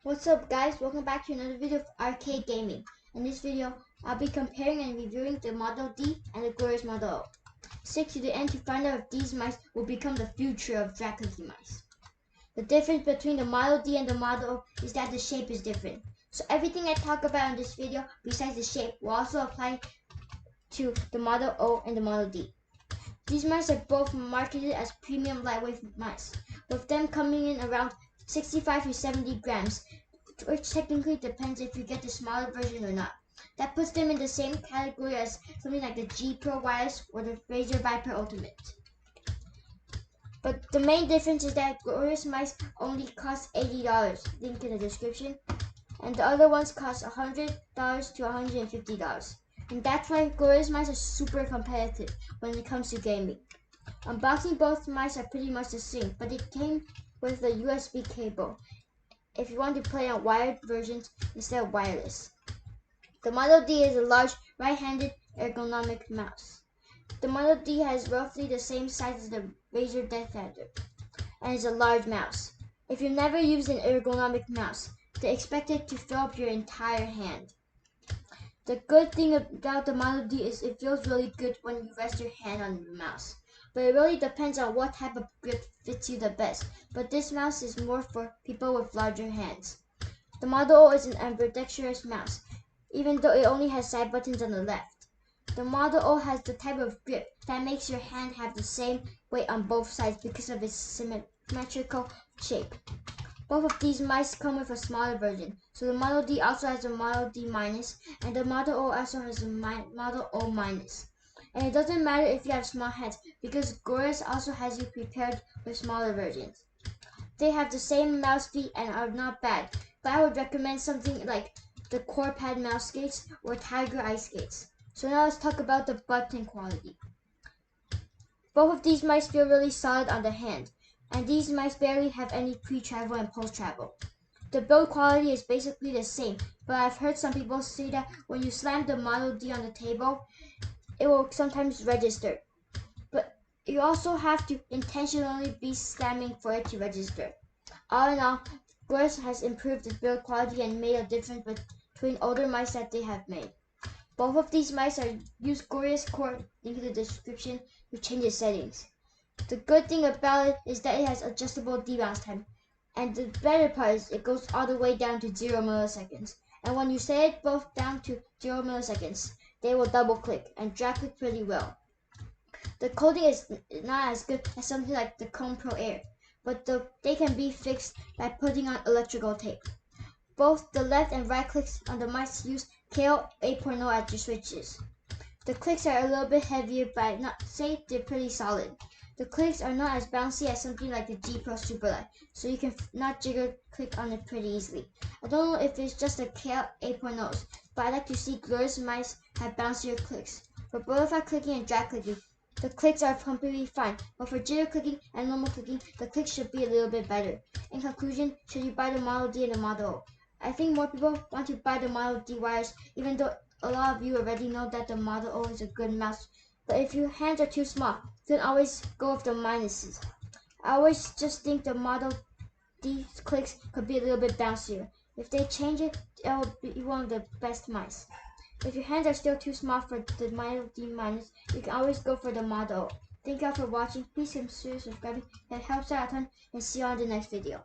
What's up guys, welcome back to another video of arcade gaming. In this video, I'll be comparing and reviewing the Model D and the Glorious Model O. Stick to the end to find out if these mice will become the future of Dracula mice. The difference between the Model D and the Model O is that the shape is different. So everything I talk about in this video besides the shape will also apply to the Model O and the Model D. These mice are both marketed as premium lightweight mice, with them coming in around 65 to 70 grams, which technically depends if you get the smaller version or not. That puts them in the same category as something like the G Pro Wireless or the Razer Viper Ultimate. But the main difference is that Glorious mice only cost $80, link in the description, and the other ones cost $100 to $150. And that's why Glorious mice are super competitive when it comes to gaming. Unboxing, both mice are pretty much the same, but it came with a USB cable if you want to play on wired versions instead of wireless. The Model D is a large right-handed ergonomic mouse. The Model D has roughly the same size as the Razer Defender and is a large mouse. If you've never used an ergonomic mouse, they expect it to fill up your entire hand. The good thing about the Model D is it feels really good when you rest your hand on the mouse. But it really depends on what type of grip fits you the best. But this mouse is more for people with larger hands. The Model O is an ambidextrous mouse, even though it only has side buttons on the left. The Model O has the type of grip that makes your hand have the same weight on both sides because of its symmetrical shape. Both of these mice come with a smaller version, so the Model D also has a Model D minus, and the Model O also has a Model O minus. And it doesn't matter if you have small hands, because Glorious also has you prepared with smaller versions. They have the same mouse feet and are not bad, but I would recommend something like the Corepad mouse skates or Tiger Ice skates. So now let's talk about the button quality. Both of these mice feel really solid on the hand, and these mice barely have any pre-travel and post-travel. The build quality is basically the same, but I've heard some people say that when you slam the Model D on the table, it will sometimes register. But you also have to intentionally be slamming for it to register. All in all, Glorious has improved the build quality and made a difference between older mice that they have made. Both of these mice use Glorious Core, link in the description, to change the settings. The good thing about it is that it has adjustable debounce time, and the better part is it goes all the way down to 0 milliseconds. And when you set it both down to 0 milliseconds, they will double click and drag click pretty well. The coding is not as good as something like the Cone Pro Air, but they can be fixed by putting on electrical tape. Both the left and right clicks on the mice use KO 8.0 at your switches. The clicks are a little bit heavier, but I'd not say they're pretty solid. The clicks are not as bouncy as something like the G Pro Superlight, so you can not jiggle click on it pretty easily. I don't know if it's just the KO 8.0s, but I like to see Glorious mice have bouncier clicks. For butterfly clicking and drag clicking, the clicks are completely fine, but for jitter clicking and normal clicking, the clicks should be a little bit better. In conclusion, should you buy the Model D and the Model O? I think more people want to buy the Model D wires, even though a lot of you already know that the Model O is a good mouse. But if your hands are too small, you can always go with the minuses. I always just think the Model D clicks could be a little bit bouncier. If they change it, it'll be one of the best mice. If your hands are still too small for the Model D minus, you can always go for the Model O. Thank you all for watching. Please consider subscribing. That helps out a ton, and see you on the next video.